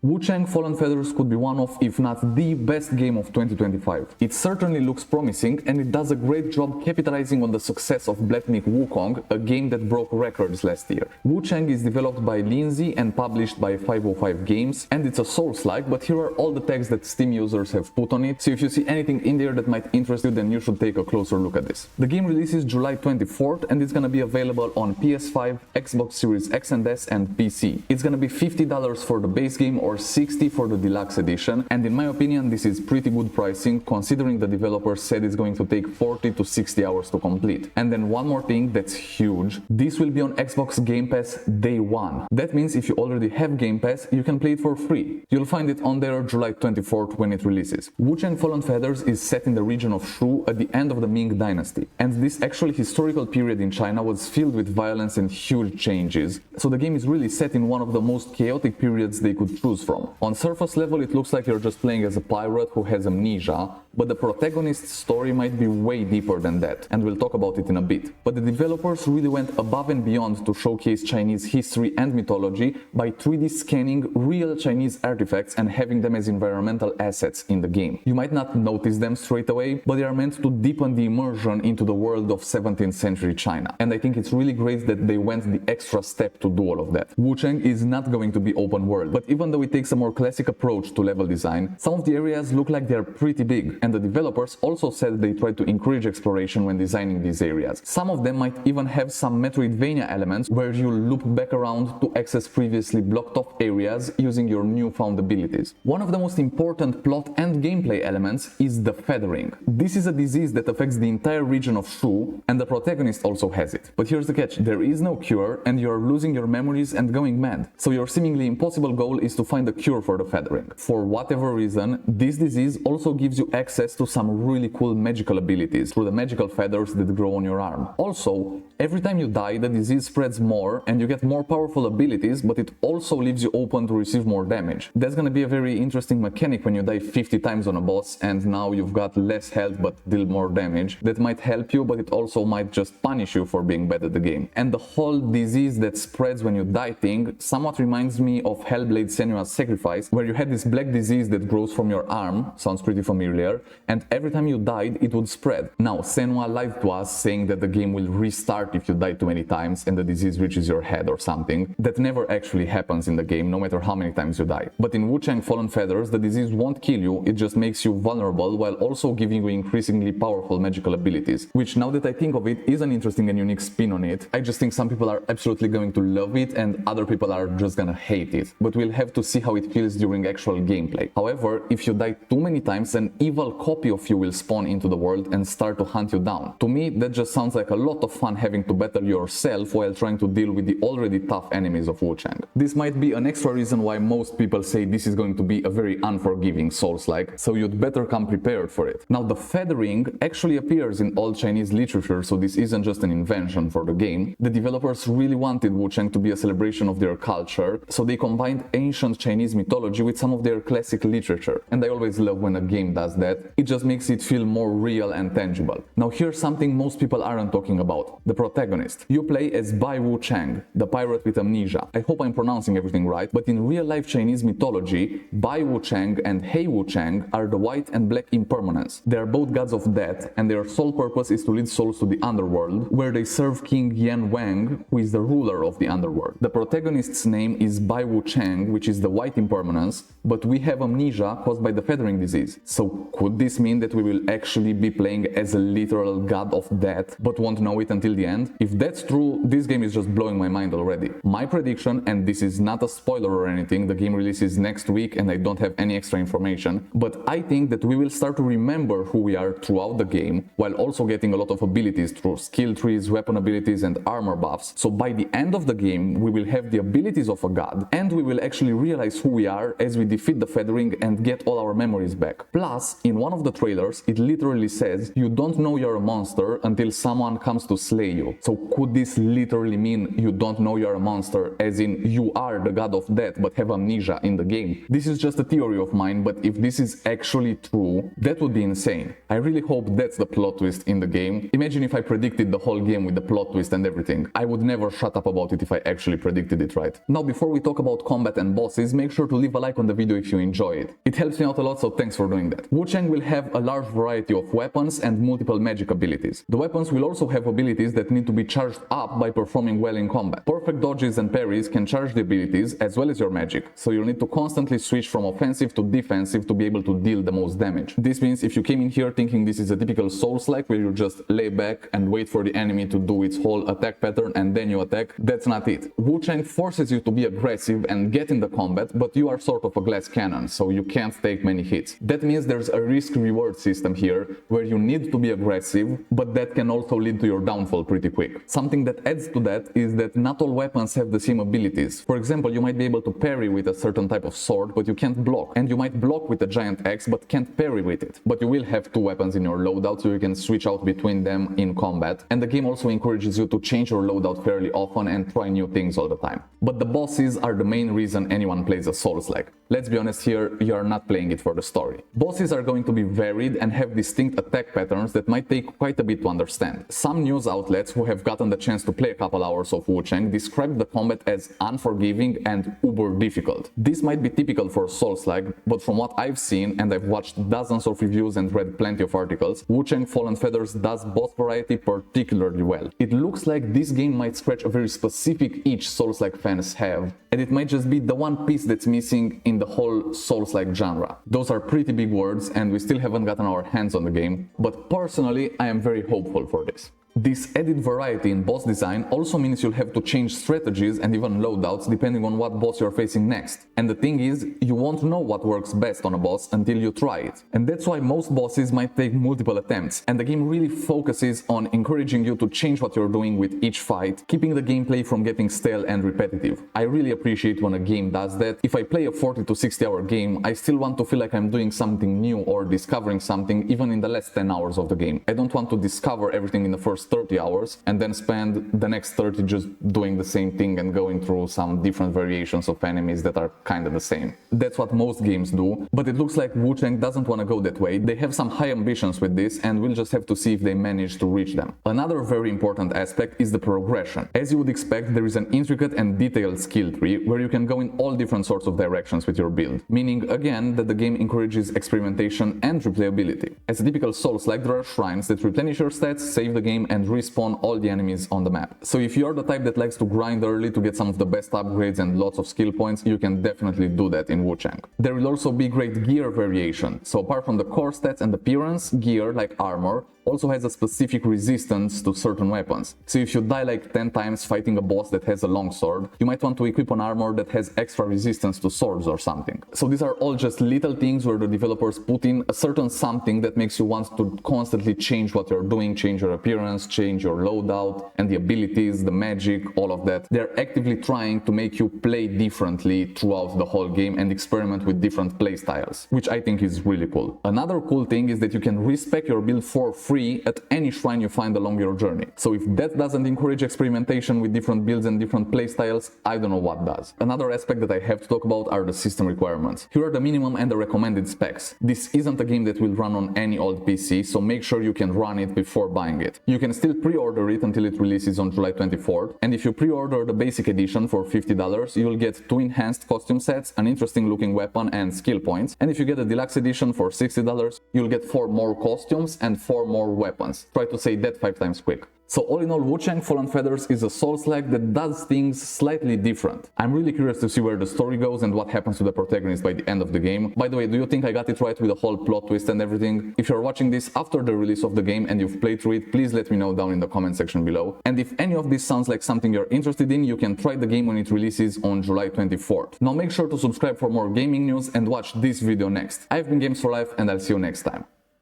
Wuchang Fallen Feathers could be one of, if not the best game of 2025. It certainly looks promising and it does a great job capitalizing on the success of Black Myth Wukong, a game that broke records last year. Wuchang is developed by Lindsay and published by 505 Games, and it's a Souls-like, but here are all the tags that Steam users have put on it, so if you see anything in there that might interest you, then you should take a closer look at this. The game releases July 24th and it's gonna be available on PS5, Xbox Series X and S and PC. It's gonna be $50 for the base game or $60 for the deluxe edition, and in my opinion this is pretty good pricing considering the developer said it's going to take 40 to 60 hours to complete. And then one more thing that's huge, this will be on Xbox Game Pass day one. That means if you already have Game Pass, you can play it for free. You'll find it on there July 24th when it releases. Wuchang Fallen Feathers is set in the region of Shu at the end of the Ming Dynasty, and this actually historical period in China was filled with violence and huge changes, so the game is really set in one of the most chaotic periods they could choose from. On surface level it looks like you're just playing as a pirate who has amnesia, but the protagonist's story might be way deeper than that, and we'll talk about it in a bit. But the developers really went above and beyond to showcase Chinese history and mythology by 3D scanning real Chinese artifacts and having them as environmental assets in the game. You might not notice them straight away, but they are meant to deepen the immersion into the world of 17th century China, and I think it's really great that they went the extra step to do all of that. Wuchang is not going to be open world, but even though it takes a more classic approach to level design, some of the areas look like they're pretty big, and the developers also said they tried to encourage exploration when designing these areas. Some of them might even have some Metroidvania elements where you loop back around to access previously blocked off areas using your newfound abilities. One of the most important plot and gameplay elements is the feathering. This is a disease that affects the entire region of Shu, and the protagonist also has it. But here's the catch, there is no cure and you're losing your memories and going mad. So your seemingly impossible goal is to find a cure for the feathering. For whatever reason, this disease also gives you access to some really cool magical abilities through the magical feathers that grow on your arm. Also, every time you die, the disease spreads more and you get more powerful abilities, but it also leaves you open to receive more damage. That's gonna be a very interesting mechanic when you die 50 times on a boss and now you've got less health but deal more damage. That might help you, but it also might just punish you for being bad at the game. And the whole disease that spreads when you die thing somewhat reminds me of Hellblade Senua's Sacrifice, where you had this black disease that grows from your arm, sounds pretty familiar, and every time you died it would spread. Now Senua lied to us saying that the game will restart if you die too many times and the disease reaches your head or something. That never actually happens in the game, no matter how many times you die. But in Wuchang Fallen Feathers, the disease won't kill you, it just makes you vulnerable while also giving you increasingly powerful magical abilities, which now that I think of it is an interesting and unique spin on it. I just think some people are absolutely going to love it and other people are just gonna hate it, but we'll have to see how it feels during actual gameplay. However, if you die too many times, an evil copy of you will spawn into the world and start to hunt you down. To me, that just sounds like a lot of fun having to battle yourself while trying to deal with the already tough enemies of Wuchang. This might be an extra reason why most people say this is going to be a very unforgiving Souls-like, so you'd better come prepared for it. Now, the feathering actually appears in old Chinese literature, so this isn't just an invention for the game. The developers really wanted Wuchang to be a celebration of their culture, so they combined ancient Chinese mythology with some of their classic literature, and I always love when a game does that. It just makes it feel more real and tangible. Now here's something most people aren't talking about, the protagonist. You play as Bai Wuchang, the pirate with amnesia. I hope I'm pronouncing everything right, but in real life Chinese mythology, Bai Wuchang and Hei Wuchang are the white and black impermanence. They are both gods of death, and their sole purpose is to lead souls to the underworld, where they serve King Yan Wang, who is the ruler of the underworld. The protagonist's name is Bai Wuchang, which is the white impermanence, but we have amnesia caused by the feathering disease. So could this mean that we will actually be playing as a literal god of death, but won't know it until the end? If that's true, this game is just blowing my mind already. My prediction, and this is not a spoiler or anything, the game releases next week and I don't have any extra information, but I think that we will start to remember who we are throughout the game, while also getting a lot of abilities through skill trees, weapon abilities and armor buffs. So by the end of the game, we will have the abilities of a god, and we will actually realize who we are as we defeat the feathering and get all our memories back. Plus, in one of the trailers, it literally says, you don't know you're a monster until someone comes to slay you. So could this literally mean you don't know you're a monster, as in you are the god of death but have amnesia in the game? This is just a theory of mine, but if this is actually true, that would be insane. I really hope that's the plot twist in the game. Imagine if I predicted the whole game with the plot twist and everything. I would never shut up about it if I actually predicted it right. Now, before we talk about combat and bosses, make sure to leave a like on the video if you enjoy it. It helps me out a lot, so thanks for doing that. Wuchang will have a large variety of weapons and multiple magic abilities. The weapons will also have abilities that need to be charged up by performing well in combat. Perfect dodges and parries can charge the abilities as well as your magic, so you'll need to constantly switch from offensive to defensive to be able to deal the most damage. This means if you came in here thinking this is a typical Souls-like where you just lay back and wait for the enemy to do its whole attack pattern and then you attack, that's not it. Wuchang forces you to be aggressive and get in the combat, but you are sort of a glass cannon, so you can't take many hits. That means there's a risk-reward system here where you need to be aggressive, but that can also lead to your downfall pretty quick. Something that adds to that is that not all weapons have the same abilities. For example, you might be able to parry with a certain type of sword, but you can't block. And you might block with a giant axe, but can't parry with it. But you will have two weapons in your loadout, so you can switch out between them in combat. And the game also encourages you to change your loadout fairly often and try new things all the time. But the bosses are the main reason anyone plays a Souls-like. Let's be honest here, you are not playing it for the story. Bosses are going to be varied and have distinct attack patterns that might take quite a bit to understand. Some news outlets who have gotten the chance to play a couple hours of Wuchang describe the combat as unforgiving and uber difficult. This might be typical for Souls-like, but from what I've seen, and I've watched dozens of reviews and read plenty of articles, Wuchang Fallen Feathers does boss variety particularly well. It looks like this game might scratch a very specific itch Souls-like fans have, and it might just be the one piece that's missing in the whole Souls-like genre. Those are pretty big words, and we still haven't gotten our hands on the game, but personally I am very hopeful for this. This added variety in boss design also means you'll have to change strategies and even loadouts depending on what boss you're facing next. And the thing is, you won't know what works best on a boss until you try it. And that's why most bosses might take multiple attempts, and the game really focuses on encouraging you to change what you're doing with each fight, keeping the gameplay from getting stale and repetitive. I really appreciate when a game does that. If I play a 40 to 60 hour game, I still want to feel like I'm doing something new or discovering something even in the last 10 hours of the game. I don't want to discover everything in the first 30 hours and then spend the next 30 just doing the same thing and going through some different variations of enemies that are kind of the same. That's what most games do, but it looks like Wuchang doesn't want to go that way. They have some high ambitions with this, and we'll just have to see if they manage to reach them. Another very important aspect is the progression. As you would expect, there is an intricate and detailed skill tree where you can go in all different sorts of directions with your build, meaning again that the game encourages experimentation and replayability. As a typical Souls-like, there are shrines that replenish your stats, save the game, and respawn all the enemies on the map. So if you're the type that likes to grind early to get some of the best upgrades and lots of skill points, you can definitely do that in Wuchang. There will also be great gear variation. So apart from the core stats and appearance, gear like armor also has a specific resistance to certain weapons. So if you die like 10 times fighting a boss that has a long sword, you might want to equip an armor that has extra resistance to swords or something. So these are all just little things where the developers put in a certain something that makes you want to constantly change what you're doing, change your appearance, change your loadout, and the abilities, the magic, all of that. They're actively trying to make you play differently throughout the whole game and experiment with different play styles, which I think is really cool. Another cool thing is that you can respec your build for free at any shrine you find along your journey. So if that doesn't encourage experimentation with different builds and different playstyles, I don't know what does. Another aspect that I have to talk about are the system requirements. Here are the minimum and the recommended specs. This isn't a game that will run on any old PC, so make sure you can run it before buying it. You can still pre-order it until it releases on July 24th, and if you pre-order the basic edition for $50, you'll get 2 enhanced costume sets, an interesting looking weapon and skill points, and if you get a deluxe edition for $60, you'll get 4 more costumes and 4 more weapons. Try to say that 5 times quick. So all in all, Wuchang Fallen Feathers is a Souls-like that does things slightly different. I'm really curious to see where the story goes and what happens to the protagonist by the end of the game. By the way, do you think I got it right with the whole plot twist and everything? If you're watching this after the release of the game and you've played through it, please let me know down in the comment section below. And if any of this sounds like something you're interested in, you can try the game when it releases on July 24th. Now make sure to subscribe for more gaming news and watch this video next. I've been Games for Life, and I'll see you next time.